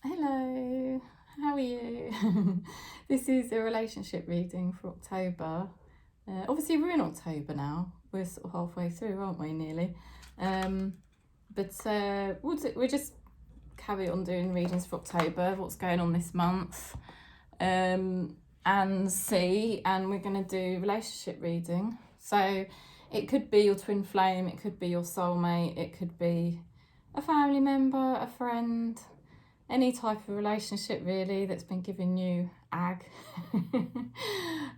Hello, how are you? This is a relationship reading for October. Obviously, we're in October now. We're sort of halfway through, aren't we, nearly? We'll just carry on doing readings for October, what's going on this month, and we're going to do relationship reading. So it could be your twin flame, it could be your soulmate, it could be a family member, a friend, any type of relationship really that's been giving you ag.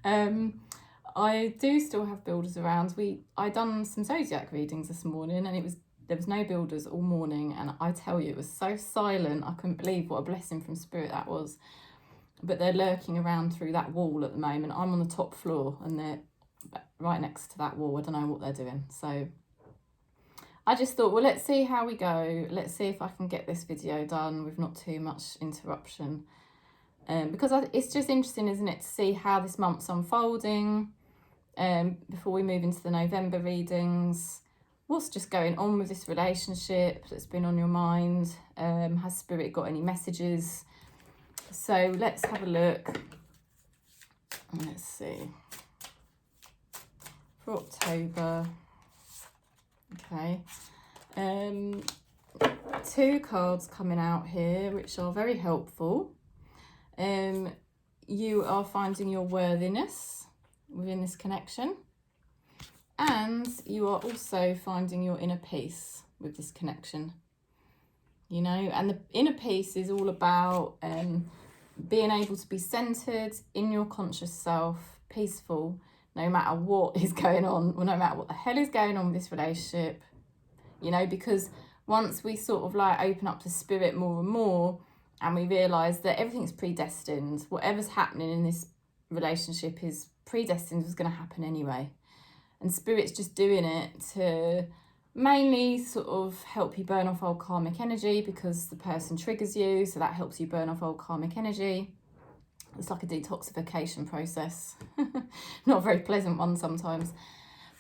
I do still have builders around. I done some zodiac readings this morning, and there was no builders all morning, and I tell you, it was so silent. I couldn't believe what a blessing from spirit that was. But they're lurking around through that wall at the moment. I'm on the top floor and they're right next to that wall. I don't know what they're doing. So I just thought, well, let's see how we go. Let's see if I can get this video done with not too much interruption. Because it's just interesting, isn't it, to see how this month's unfolding before we move into the November readings. What's just going on with this relationship that's been on your mind? Has Spirit got any messages? So let's have a look. Let's see. For October. Okay. Two cards coming out here, which are very helpful. You are finding your worthiness within this connection, and you are also finding your inner peace with this connection. You know, and the inner peace is all about being able to be centered in your conscious self, peaceful, no matter what is going on, or no matter what the hell is going on with this relationship. You know, because once we sort of like open up to spirit more and more, and we realise that everything's predestined, whatever's happening in this relationship is predestined, was going to happen anyway. And spirit's just doing it to mainly sort of help you burn off old karmic energy, because the person triggers you, so that helps you burn off old karmic energy. It's like a detoxification process. Not a very pleasant one sometimes.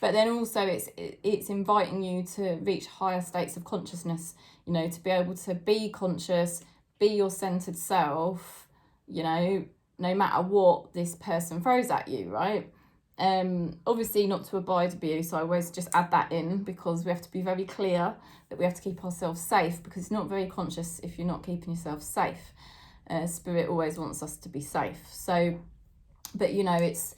But then also it's inviting you to reach higher states of consciousness, you know, to be able to be conscious, be your centered self, you know, no matter what this person throws at you, right? Obviously not to abide abuse, so I always just add that in, because we have to be very clear that we have to keep ourselves safe, because it's not very conscious if you're not keeping yourself safe. Spirit always wants us to be safe. So, but you know, it's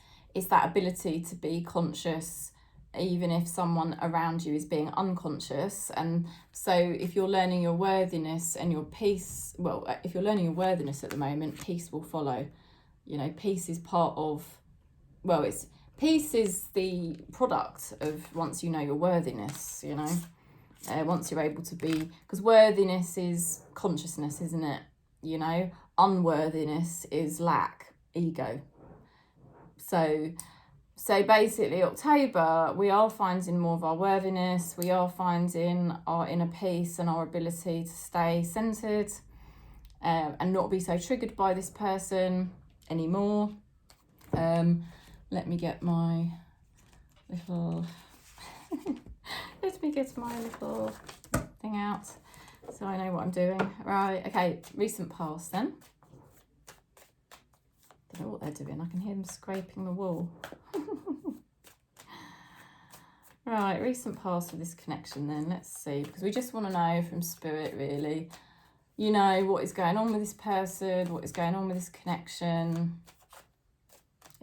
that ability to be conscious even if someone around you is being unconscious. And so if you're learning your worthiness and your peace, well, if you're learning your worthiness at the moment, peace will follow. You know, peace is part of, well, peace is the product of once you know your worthiness, you know, once you're able to be, because worthiness is consciousness, isn't it? You know, unworthiness is lack, ego. So basically October, we are finding more of our worthiness, we are finding our inner peace and our ability to stay centered and not be so triggered by this person anymore. Let me get my little thing out so I know what I'm doing. Right, okay, recent past then. Don't know what they're doing. I can hear them scraping the wall. Right, recent past with this connection then. Let's see, because we just want to know from spirit really, you know, what is going on with this person, what is going on with this connection.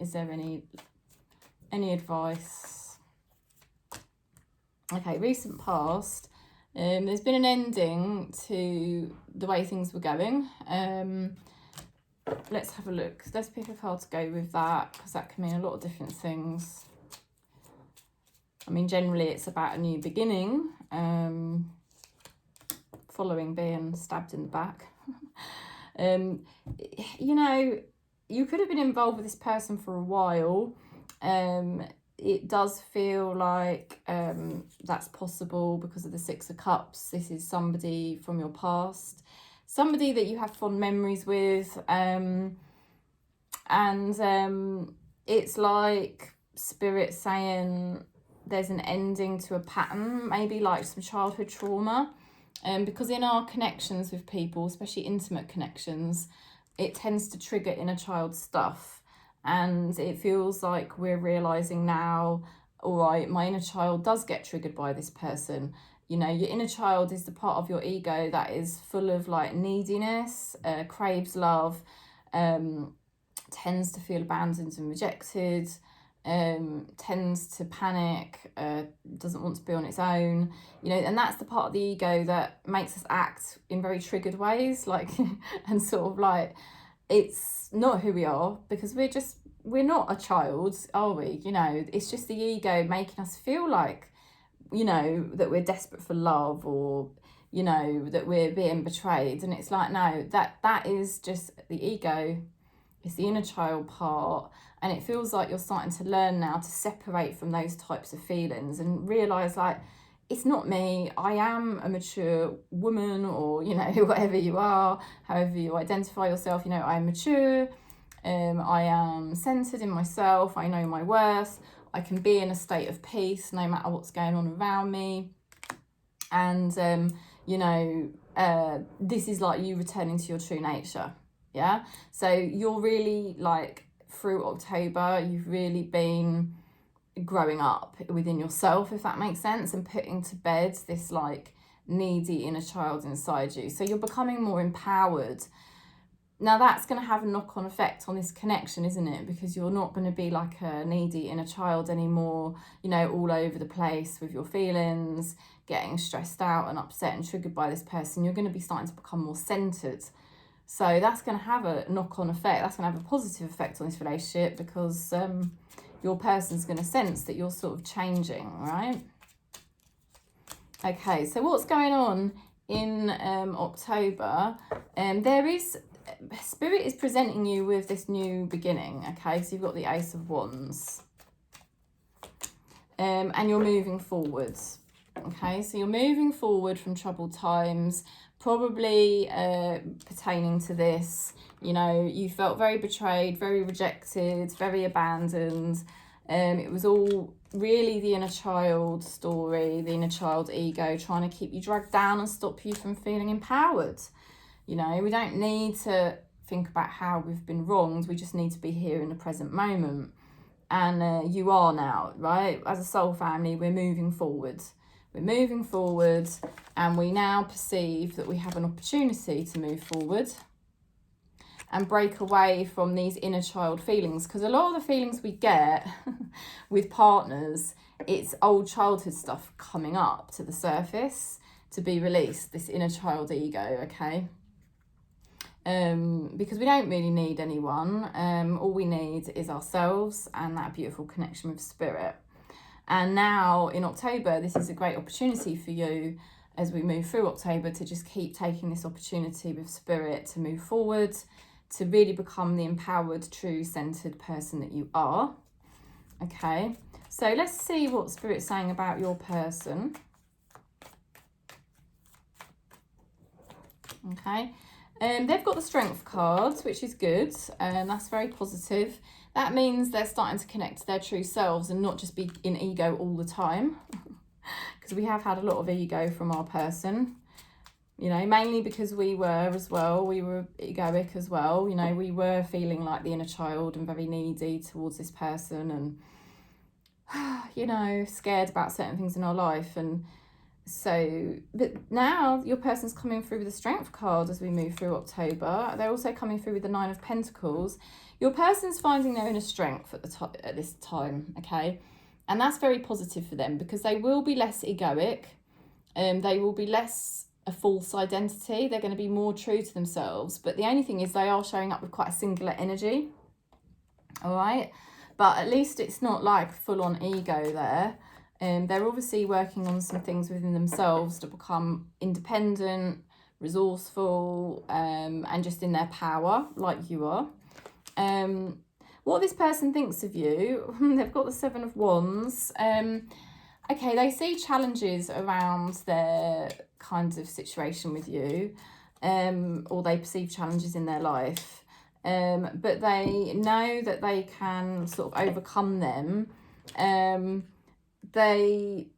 Is there any advice? Okay, recent past. There's been an ending to the way things were going. Let's have a look. Let's pick a card to go with that, because that can mean a lot of different things. I mean, generally it's about a new beginning, following being stabbed in the back. You know, you could have been involved with this person for a while. It does feel like that's possible because of the Six of Cups. This is somebody from your past, somebody that you have fond memories with, and it's like spirit saying there's an ending to a pattern, maybe like some childhood trauma. Because in our connections with people, especially intimate connections, it tends to trigger inner child stuff. And it feels like we're realizing now, all right, my inner child does get triggered by this person. You know, your inner child is the part of your ego that is full of like neediness, craves love, tends to feel abandoned and rejected, tends to panic, doesn't want to be on its own, you know, and that's the part of the ego that makes us act in very triggered ways, like, and sort of like, it's not who we are, because we're not a child, are we? You know, it's just the ego making us feel like, you know, that we're desperate for love, or, you know, that we're being betrayed. And it's like, no, that is just the ego. It's the inner child part. And it feels like you're starting to learn now to separate from those types of feelings and realize, like, it's not me. I am a mature woman, or, you know, whatever you are, however you identify yourself. You know, I'm mature. I am centered in myself. I know my worth. I can be in a state of peace no matter what's going on around me. And, you know, this is like you returning to your true nature. Yeah. So you're really, like, through October, you've really been growing up within yourself, if that makes sense, and putting to bed this like needy inner child inside you. So you're becoming more empowered. Now that's going to have a knock-on effect on this connection, isn't it? Because you're not going to be like a needy inner child anymore, you know, all over the place with your feelings, getting stressed out and upset and triggered by this person. You're going to be starting to become more centered. So that's going to have a knock-on effect. That's going to have a positive effect on this relationship, because your person's going to sense that you're sort of changing, right? Okay, so what's going on in October? There is, Spirit is presenting you with this new beginning, okay? So you've got the Ace of Wands. And you're moving forwards, okay? So you're moving forward from troubled times, probably pertaining to this. You know, you felt very betrayed, very rejected, very abandoned. It was all really the inner child story, the inner child ego trying to keep you dragged down and stop you from feeling empowered. You know, we don't need to think about how we've been wronged. We just need to be here in the present moment. And you are now, right? As a soul family, we're moving forward. We're moving forward, and we now perceive that we have an opportunity to move forward and break away from these inner child feelings. Because a lot of the feelings we get with partners, it's old childhood stuff coming up to the surface to be released, this inner child ego, okay? Because we don't really need anyone. All we need is ourselves and that beautiful connection with spirit. And now in October, this is a great opportunity for you as we move through October to just keep taking this opportunity with spirit to move forward, to really become the empowered, true, centered person that you are. Okay, so let's see what spirit's saying about your person. Okay, they've got the Strength cards, which is good, and that's very positive. That means they're starting to connect to their true selves and not just be in ego all the time. Because we have had a lot of ego from our person, you know, mainly because we were as well. We were egoic as well. You know, we were feeling like the inner child and very needy towards this person, and, you know, scared about certain things in our life. And so, but now your person's coming through with the Strength card as we move through October. They're also coming through with the Nine of Pentacles. Your person's finding their inner strength at this time, okay? And that's very positive for them, because they will be less egoic. They will be less a false identity. They're going to be more true to themselves. But the only thing is they are showing up with quite a singular energy, all right? But at least it's not like full-on ego there. They're obviously working on some things within themselves to become independent, resourceful, and just in their power, like you are. What this person thinks of you, they've got the Seven of Wands. Okay, they see challenges around their kind of situation with you, or they perceive challenges in their life, but they know that they can sort of overcome them. They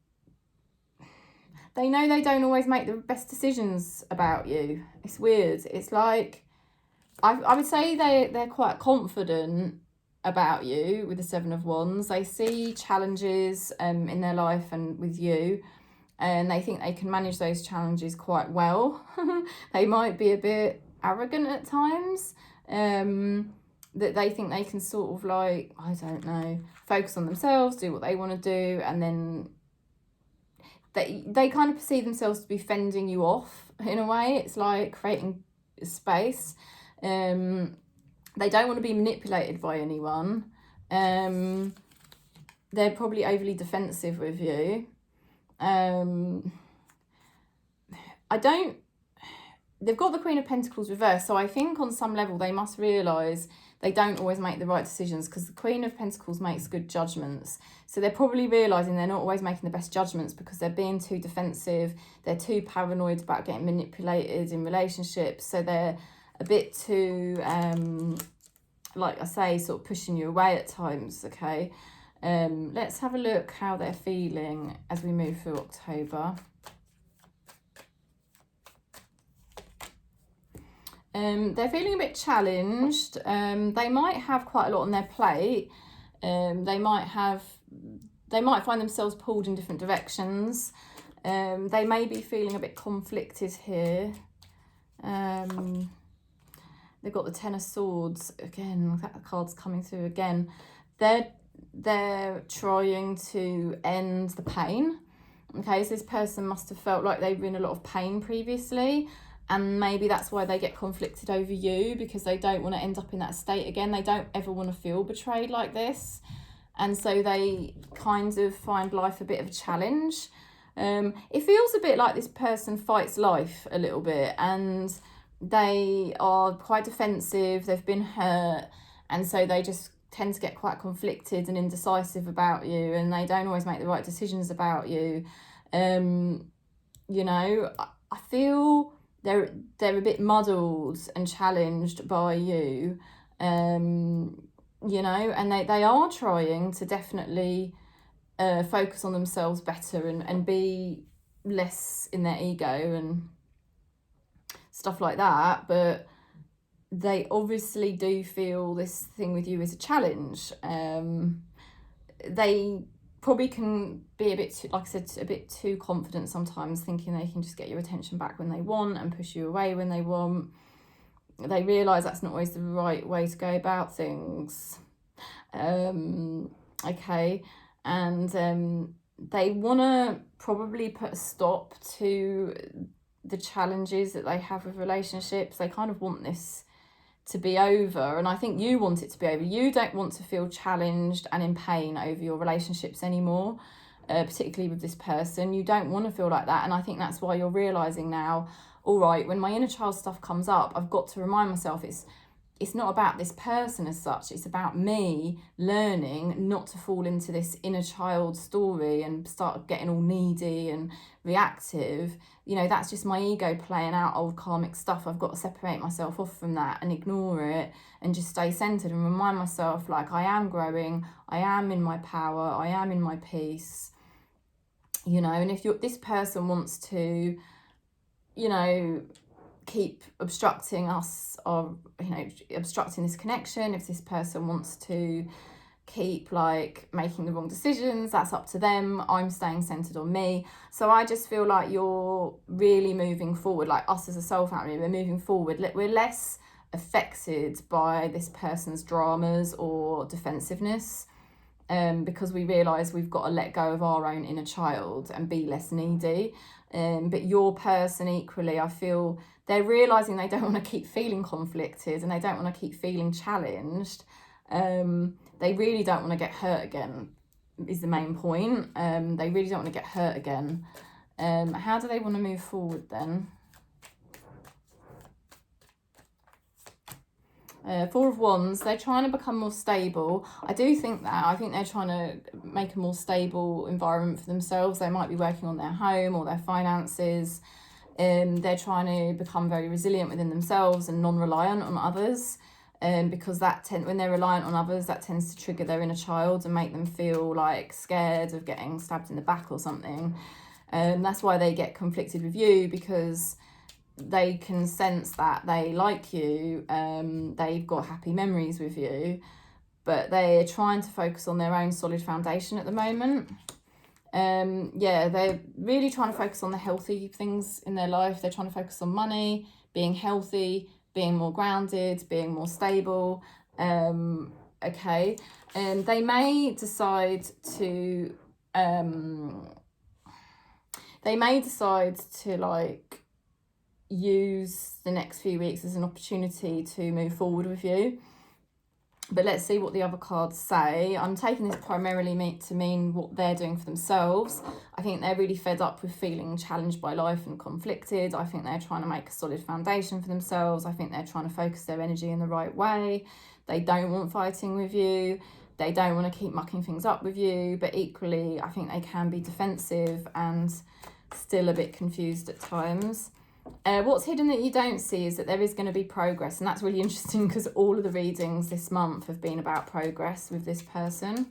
they know they don't always make the best decisions about you. It's weird. It's like, I would say they're quite confident about you with the Seven of Wands. They see challenges in their life and with you, and they think they can manage those challenges quite well. They might be a bit arrogant at times, that they think they can sort of like, I don't know, focus on themselves, do what they want to do, and then they kind of perceive themselves to be fending you off in a way. It's like creating space. They don't want to be manipulated by anyone. They're probably overly defensive with you. They've got the Queen of Pentacles reversed, so I think on some level they must realise they don't always make the right decisions, because the Queen of Pentacles makes good judgments. So they're probably realising they're not always making the best judgments because they're being too defensive. They're too paranoid about getting manipulated in relationships. So they're a bit too, like I say, sort of pushing you away at times, okay? Let's have a look how they're feeling as we move through October. They're feeling a bit challenged. They might have quite a lot on their plate. They might find themselves pulled in different directions. They may be feeling a bit conflicted here. They've got the Ten of Swords again. That card's coming through again. They're trying to end the pain. Okay, so this person must have felt like they've been in a lot of pain previously, and maybe that's why they get conflicted over you, because they don't want to end up in that state again. They don't ever want to feel betrayed like this, and so they kind of find life a bit of a challenge. It feels a bit like this person fights life a little bit, and they are quite defensive. They've been hurt, and so they just tend to get quite conflicted and indecisive about you, and they don't always make the right decisions about you. You know, I feel they're a bit muddled and challenged by you, you know, and they are trying to definitely focus on themselves better and be less in their ego and stuff like that, but they obviously do feel this thing with you is a challenge. They probably can be a bit too, like I said, a bit too confident sometimes, thinking they can just get your attention back when they want and push you away when they want. They realise that's not always the right way to go about things. Okay, and they want to probably put a stop to the challenges that they have with relationships. They kind of want this to be over, and I think you want it to be over. You don't want to feel challenged and in pain over your relationships anymore, particularly with this person. You don't want to feel like that, and I think that's why you're realising now, all right, when my inner child stuff comes up, I've got to remind myself it's not about this person as such. It's about me learning not to fall into this inner child story and start getting all needy and reactive. You know, that's just my ego playing out old karmic stuff. I've got to separate myself off from that and ignore it and just stay centered and remind myself, like, I am growing, I am in my power, I am in my peace. You know, and if this person wants to, you know, keep obstructing us, or, you know, obstructing this connection, if this person wants to keep like making the wrong decisions, that's up to them. I'm staying centered on me. So I just feel like you're really moving forward, like us as a soul family, we're moving forward. We're less affected by this person's dramas or defensiveness, because we realise we've got to let go of our own inner child and be less needy. But your person equally, I feel they're realising they don't want to keep feeling conflicted and they don't want to keep feeling challenged. They really don't want to get hurt again, is the main point. They really don't want to get hurt again. How do they want to move forward then? Four of Wands, they're trying to become more stable. I do think that. I think they're trying to make a more stable environment for themselves. They might be working on their home or their finances. They're trying to become very resilient within themselves and non-reliant on others. Because when they're reliant on others, that tends to trigger their inner child and make them feel like scared of getting stabbed in the back or something. That's why they get conflicted with you, because they can sense that they like you, they've got happy memories with you, but they're trying to focus on their own solid foundation at the moment. They're really trying to focus on the healthy things in their life. They're trying to focus on money, being healthy, being more grounded, being more stable. Okay, and they may decide to like use the next few weeks as an opportunity to move forward with you. But let's see what the other cards say. I'm taking this primarily to mean what they're doing for themselves. I think they're really fed up with feeling challenged by life and conflicted. I think they're trying to make a solid foundation for themselves. I think they're trying to focus their energy in the right way. They don't want fighting with you. They don't want to keep mucking things up with you. But equally, I think they can be defensive and still a bit confused at times. What's hidden that you don't see is that there is going to be progress, and that's really interesting because all of the readings this month have been about progress with this person.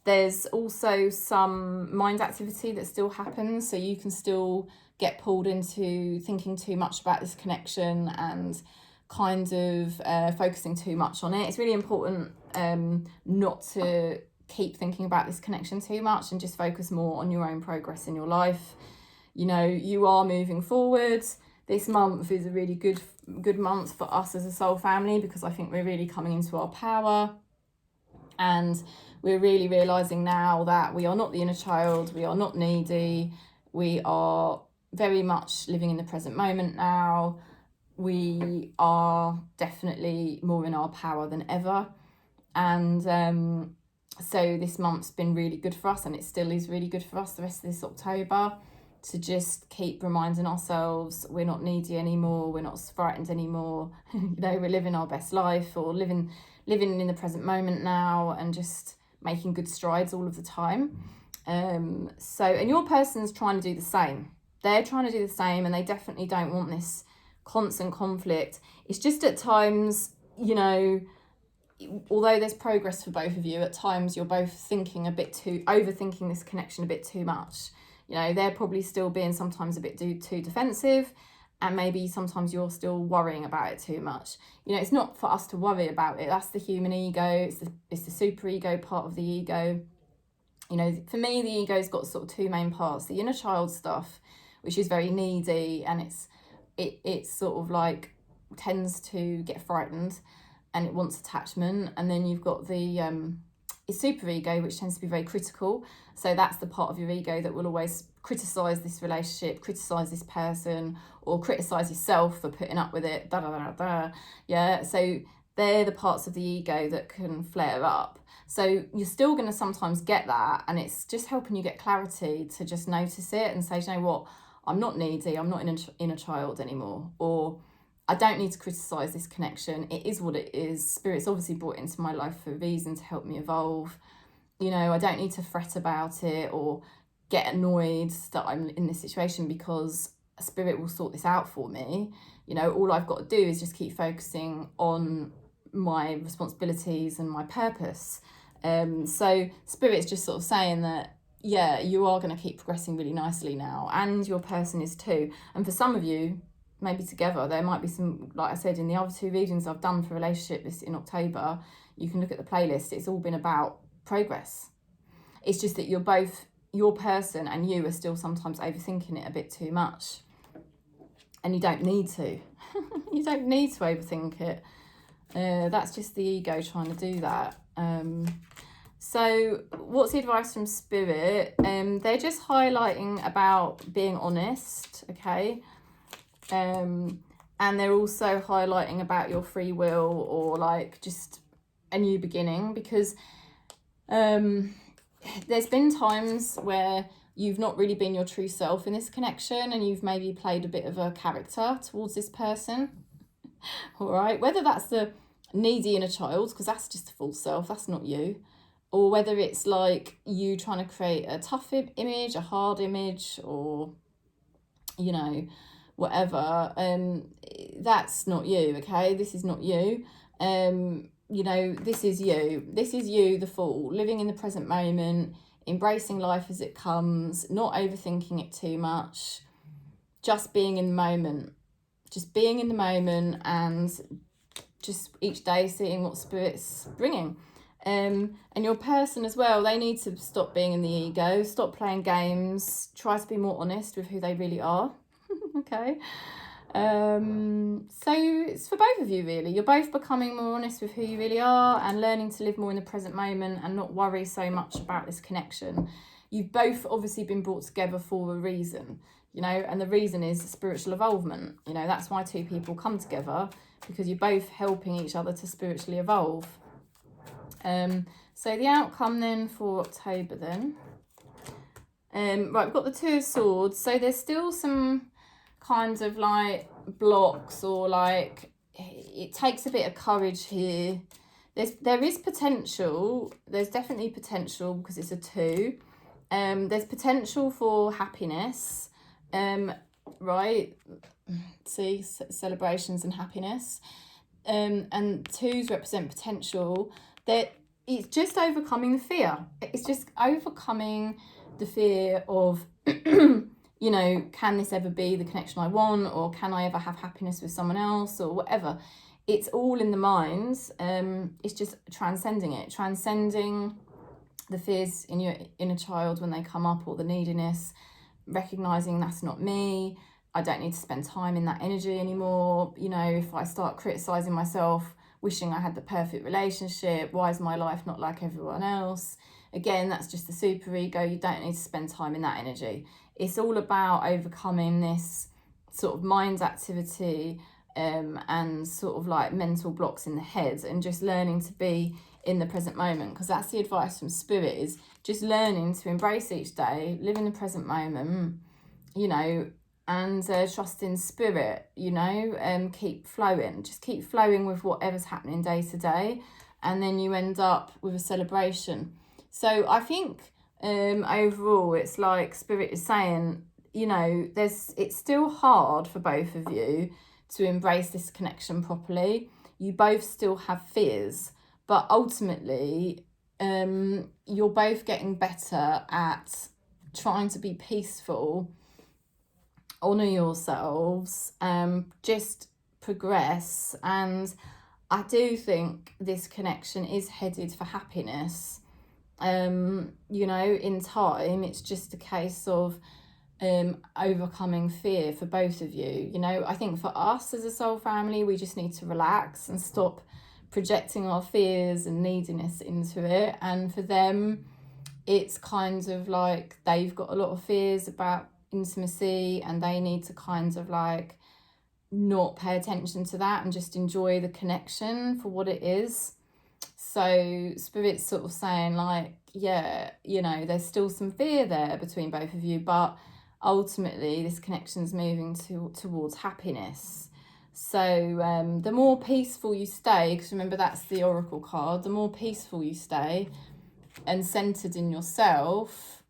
There's also some mind activity that still happens, so you can still get pulled into thinking too much about this connection and kind of focusing too much on it. It's really important not to keep thinking about this connection too much and just focus more on your own progress in your life. You know, you are moving forward. This month is a really good month for us as a soul family, because I think we're really coming into our power, and we're really realizing now that we are not the inner child, we are not needy, we are very much living in the present moment now. We are definitely more in our power than ever, and so this month's been really good for us, and it still is really good for us the rest of this October, to just keep reminding ourselves we're not needy anymore, we're not frightened anymore. You know, we're living our best life, or living in the present moment now, and just making good strides all of the time. And your person's trying to do the same. They're trying to do the same, and they definitely don't want this constant conflict. It's just at times, you know, although there's progress for both of you, at times you're both overthinking this connection a bit too much. You know, they're probably still being sometimes a bit too defensive, and maybe sometimes you're still worrying about it too much. You know, it's not for us to worry about it. That's the human ego. It's the super ego part of the ego. You know, for me, the ego's got sort of two main parts. The inner child stuff, which is very needy, and it's sort of like tends to get frightened and it wants attachment. And then you've got the super ego, which tends to be very critical. So that's the part of your ego that will always criticize this relationship, criticize this person, or criticize yourself for putting up with it. Yeah, so they're the parts of the ego that can flare up. So you're still going to sometimes get that, and it's just helping you get clarity to just notice it and say, you know what, I'm not needy, I'm not in a child anymore, or I don't need to criticize this connection. It is what it is. Spirit's obviously brought it into my life for a reason, to help me evolve. You know, I don't need to fret about it or get annoyed that I'm in this situation, because Spirit will sort this out for me. You know, all I've got to do is just keep focusing on my responsibilities and my purpose. So Spirit's just sort of saying that, yeah, you are going to keep progressing really nicely now, and your person is too. And for some of you, maybe together, there might be some, like I said, in the other two readings I've done for relationships in October, you can look at the playlist, it's all been about progress. It's just that you're both, your person and you, are still sometimes overthinking it a bit too much, and you don't need to. You don't need to overthink it. That's just the ego trying to do that. So what's the advice from Spirit? They're just highlighting about being honest, okay? And they're also highlighting about your free will, or like just a new beginning, because there's been times where you've not really been your true self in this connection, and you've maybe played a bit of a character towards this person. All right, whether that's the needy inner child, because that's just a false self, that's not you, or whether it's like you trying to create a tough image, a hard image, or, you know, whatever, that's not you, okay? This is not you. You know, this is you, the Fool, living in the present moment, embracing life as it comes, not overthinking it too much, just being in the moment. Just being in the moment and just each day seeing what Spirit's bringing. And your person as well, they need to stop being in the ego, stop playing games, try to be more honest with who they really are. Okay. So it's for both of you, really. You're both becoming more honest with who you really are and learning to live more in the present moment and not worry so much about this connection. You've both obviously been brought together for a reason, you know, and the reason is spiritual evolvement. You know, that's why two people come together, because you're both helping each other to spiritually evolve. So the outcome then for October then. Right, we've got the Two of Swords. So there's still some kind of like blocks, or like it takes a bit of courage here. There is potential. There's definitely potential because it's a 2. There's potential for happiness. Right. See, celebrations and happiness. And 2s represent potential. That it's just overcoming the fear. It's just overcoming the fear of, you know, can this ever be the connection I want, or can I ever have happiness with someone else, or whatever. It's all in the mind. It's just transcending the fears in your inner child when they come up, or the neediness, recognizing that's not me. I don't need to spend time in that energy anymore. You know, if I start criticizing myself, wishing I had the perfect relationship, why is my life not like everyone else? Again, that's just the super ego. You don't need to spend time in that energy. It's all about overcoming this sort of mind activity and sort of like mental blocks in the head, and just learning to be in the present moment, because that's the advice from Spirit, is just learning to embrace each day, live in the present moment, you know, and trust in Spirit, you know, and keep flowing. Just keep flowing with whatever's happening day to day, and then you end up with a celebration. So I think overall it's like Spirit is saying, you know, it's still hard for both of you to embrace this connection properly. You both still have fears, but ultimately you're both getting better at trying to be peaceful, honour yourselves, just progress. And I do think this connection is headed for happiness. You know, in time, it's just a case of overcoming fear for both of you. You know, I think for us as a soul family, we just need to relax and stop projecting our fears and neediness into it. And for them, it's kind of like they've got a lot of fears about intimacy, and they need to kind of like not pay attention to that and just enjoy the connection for what it is. So Spirit's sort of saying like, yeah, you know, there's still some fear there between both of you, but ultimately this connection's moving towards happiness. So the more peaceful you stay, because remember that's the oracle card, the more peaceful you stay and centered in yourself,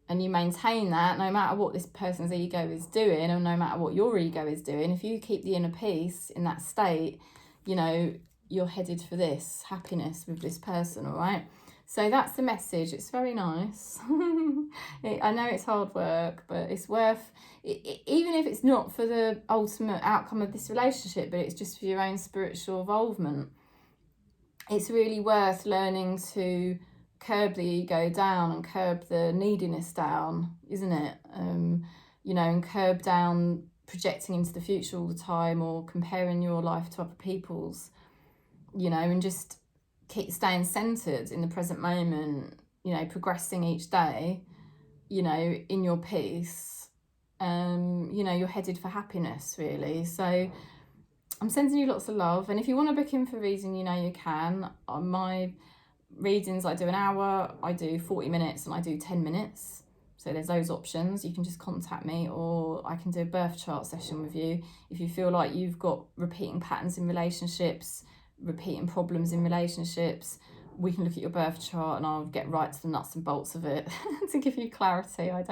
and you maintain that no matter what this person's ego is doing, or no matter what your ego is doing, if you keep the inner peace in that state, you know, you're headed for this happiness with this person. All right, so that's the message. It's very nice. I know it's hard work, but it's worth it, even if it's not for the ultimate outcome of this relationship, but it's just for your own spiritual involvement. It's really worth learning to curb the ego down and curb the neediness down, isn't it? You know, and curb down projecting into the future all the time, or comparing your life to other people's, you know, and just keep staying centered in the present moment, you know, progressing each day, you know, in your peace. You know, you're headed for happiness, really. So I'm sending you lots of love, and if you want to book in for reading, you know, you can. On my readings, I do an hour, I do 40 minutes, and I do 10 minutes. So there's those options. You can just contact me, or I can do a birth chart session with you. If you feel like you've got repeating patterns in relationships, repeating problems in relationships, we can look at your birth chart and I'll get right to the nuts and bolts of it to give you clarity. I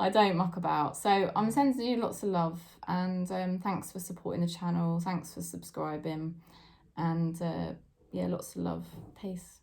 don't muck about. So I'm sending you lots of love, and thanks for supporting the channel. Thanks for subscribing, and yeah, lots of love. Peace.